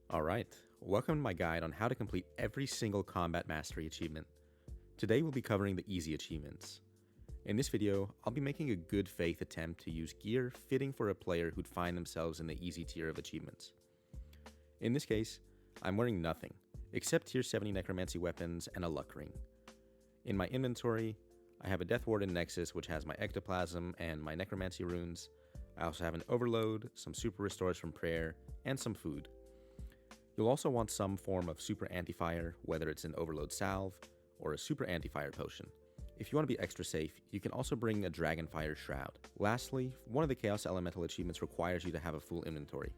Alright, welcome to my guide on how to complete every single combat mastery achievement. Today we'll be covering the easy achievements. In this video, I'll be making a good faith attempt to use gear fitting for a player who'd find themselves in the easy tier of achievements. In this case, I'm wearing nothing, except tier 70 necromancy weapons and a luck ring. In my inventory, I have a Death Warden Nexus which has my ectoplasm and my necromancy runes. I also have an overload, some super restores from prayer, and some food. You'll also want some form of super anti-fire, whether it's an overload salve or a super anti-fire potion. If you want to be extra safe, you can also bring a dragonfire shroud. Lastly, one of the chaos elemental achievements requires you to have a full inventory.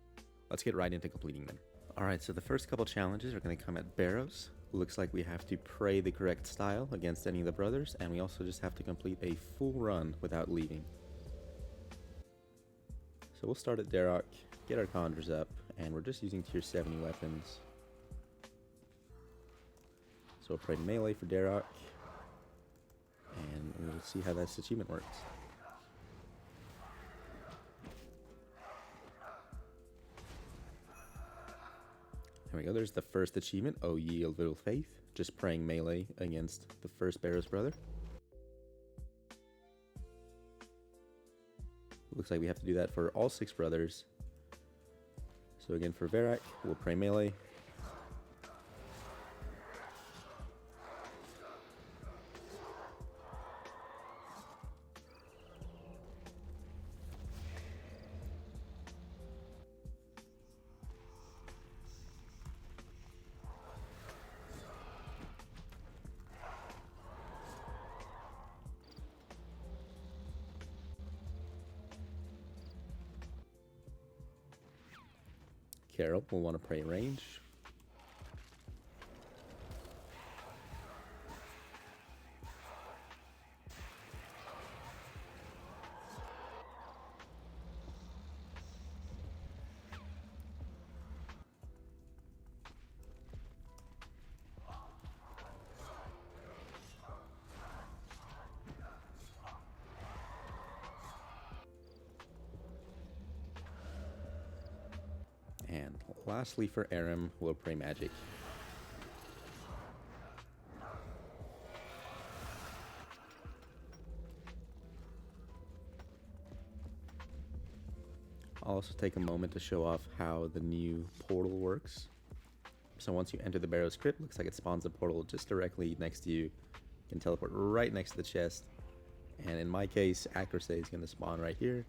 Let's get right into completing them. Alright, so the first couple challenges are going to come at Barrows. Looks like we have to pray the correct style against any of the brothers, and we also just have to complete a full run without leaving. So we'll start at Darok, get our conjures up, and we're just using tier 70 weapons. So we'll pray melee for Darok, and we'll see how this achievement works. There we go, there's the first achievement, O Ye of Little Faith, just praying melee against the first Barrows brother. Looks like we have to do that for all 6 brothers. So again, for Varrock, we'll pray melee. Carol will want to pray range. And lastly for Aram, we'll pray magic. I'll also take a moment to show off how the new portal works. So once you enter the Barrows crypt, looks like it spawns a portal just directly next to you. You can teleport right next to the chest. And in my case, Acrosay is going to spawn right here.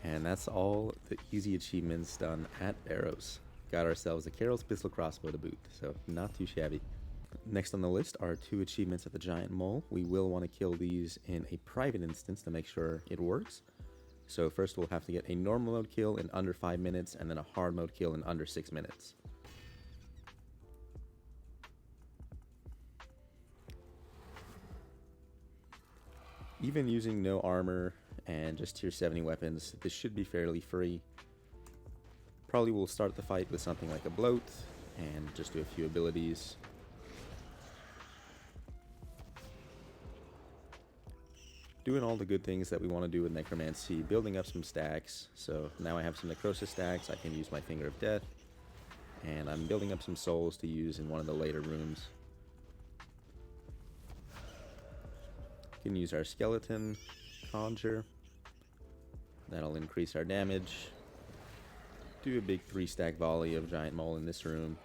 And that's all the easy achievements done at Barrows. Got ourselves a Carol's Pistol Crossbow to boot, so not too shabby. Next on the list are 2 achievements at the Giant Mole. We will want to kill these in a private instance to make sure it works. So first we'll have to get a normal mode kill in under 5 minutes, and then a hard mode kill in under 6 minutes. Even using no armor and just tier 70 weapons, this should be fairly free. Probably will start the fight with something like a bloat and just do a few abilities. Doing all the good things that we want to do with necromancy, building up some stacks. So now I have some necrosis stacks, I can use my Finger of Death, and I'm building up some souls to use in one of the later rooms. Can use our skeleton conjure. That'll increase our damage. Do a big 3-stack volley of Giant Mole in this room.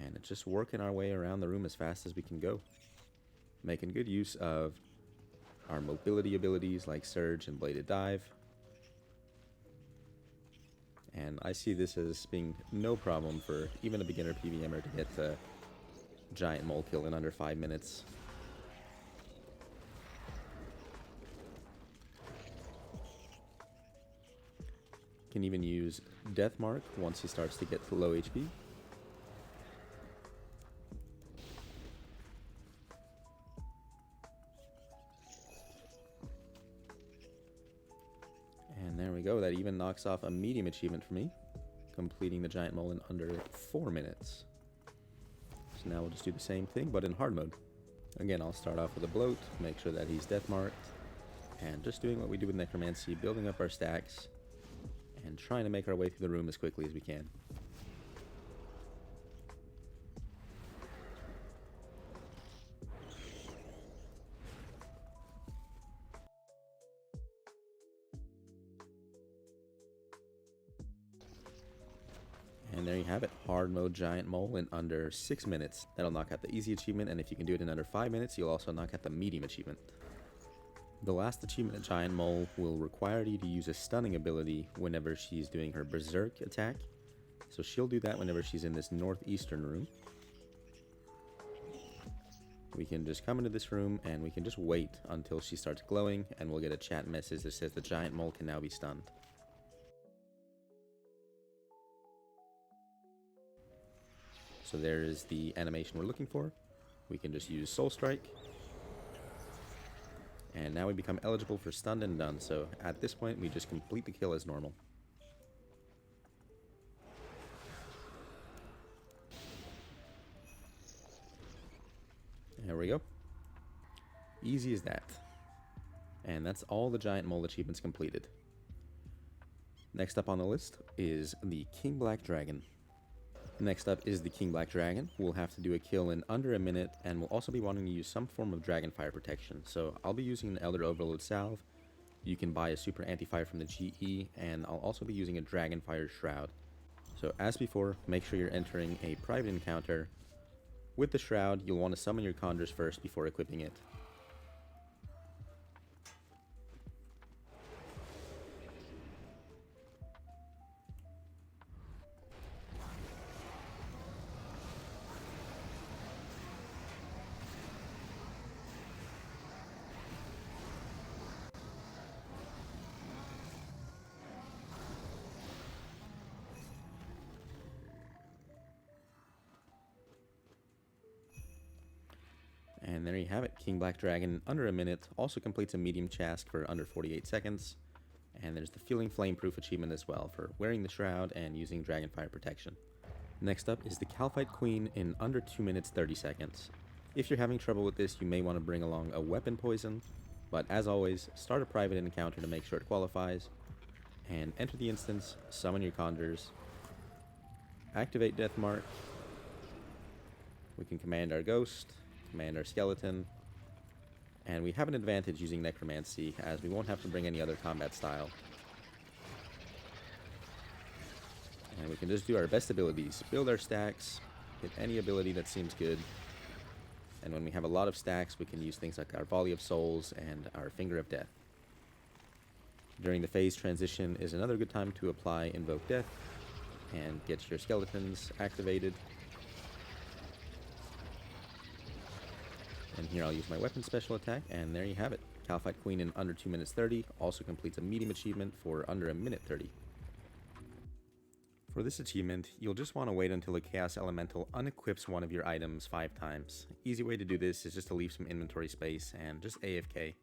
And just working our way around the room as fast as we can go. Making good use of our mobility abilities like Surge and Bladed Dive. And I see this as being no problem for even a beginner PVMer to get the Giant Mole kill in under 5 minutes. Can even use Death Mark once he starts to get to low HP. And there we go, that even knocks off a medium achievement for me, completing the Giant Mole in under 4 minutes. So now we'll just do the same thing, but in hard mode. Again, I'll start off with a bloat, make sure that he's death marked, and just doing what we do with necromancy, building up our stacks, and trying to make our way through the room as quickly as we can. And there you have it, hard mode giant mole in under 6 minutes. That'll knock out the easy achievement, and if you can do it in under 5 minutes, you'll also knock out the medium achievement. The last achievement, a giant mole, will require you to use a stunning ability whenever she's doing her berserk attack. So she'll do that whenever she's in this northeastern room. We can just come into this room and we can just wait until she starts glowing, and we'll get a chat message that says the giant mole can now be stunned. So there is the animation we're looking for. We can just use Soul Strike. And now we become eligible for stunned and done. So at this point, we just complete the kill as normal. There we go. Easy as that. And that's all the giant mole achievements completed. Next up on the list is the King Black Dragon. Next up is the King Black Dragon. We'll have to do a kill in under a minute, and we'll also be wanting to use some form of dragon fire protection. So I'll be using an Elder Overload Salve. You can buy a super anti-fire from the GE, and I'll also be using a dragon fire shroud. So as before, make sure you're entering a private encounter. With the shroud, you'll want to summon your conjures first before equipping it. And there you have it, King Black Dragon in under a minute, also completes a medium task for under 48 seconds. And there's the Feeling Flameproof achievement as well for wearing the shroud and using dragon fire protection. Next up is the Kalphite Queen in under 2 minutes 30 seconds. If you're having trouble with this, you may want to bring along a weapon poison, but as always, start a private encounter to make sure it qualifies, and enter the instance, summon your conjures, activate Death Mark. We can command our ghost, command our skeleton, and we have an advantage using necromancy as we won't have to bring any other combat style. And we can just do our best abilities, build our stacks, hit any ability that seems good, and when we have a lot of stacks we can use things like our Volley of Souls and our Finger of Death. During the phase transition is another good time to apply Invoke Death and get your skeletons activated. And here I'll use my weapon special attack, and there you have it. Kalphite Queen in under 2 minutes 30, also completes a medium achievement for under a minute 30. For this achievement, you'll just want to wait until the Chaos Elemental unequips one of your items 5 times. Easy way to do this is just to leave some inventory space and just AFK.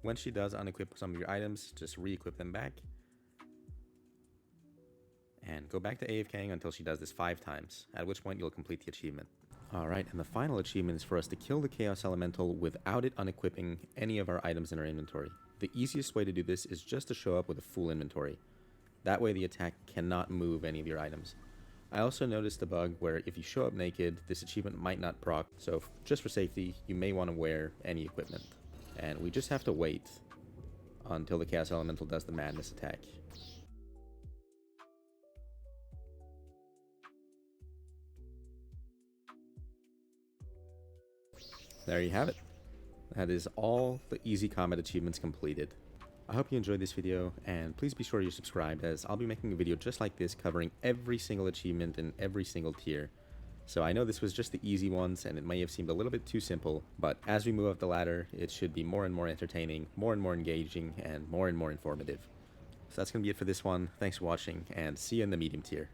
When she does unequip some of your items, just re-equip them back. And go back to AFKing until she does this 5 times, at which point you'll complete the achievement. Alright, and the final achievement is for us to kill the Chaos Elemental without it unequipping any of our items in our inventory. The easiest way to do this is just to show up with a full inventory. That way the attack cannot move any of your items. I also noticed a bug where if you show up naked, this achievement might not proc, so just for safety, you may want to wear any equipment. And we just have to wait until the Chaos Elemental does the Madness attack. There you have it. That is all the easy combat achievements completed. I hope you enjoyed this video, and please be sure you're subscribed as I'll be making a video just like this covering every single achievement in every single tier. So I know this was just the easy ones and it may have seemed a little bit too simple, but as we move up the ladder, it should be more and more entertaining, more and more engaging, and more informative. So that's going to be it for this one. Thanks for watching, and see you in the medium tier.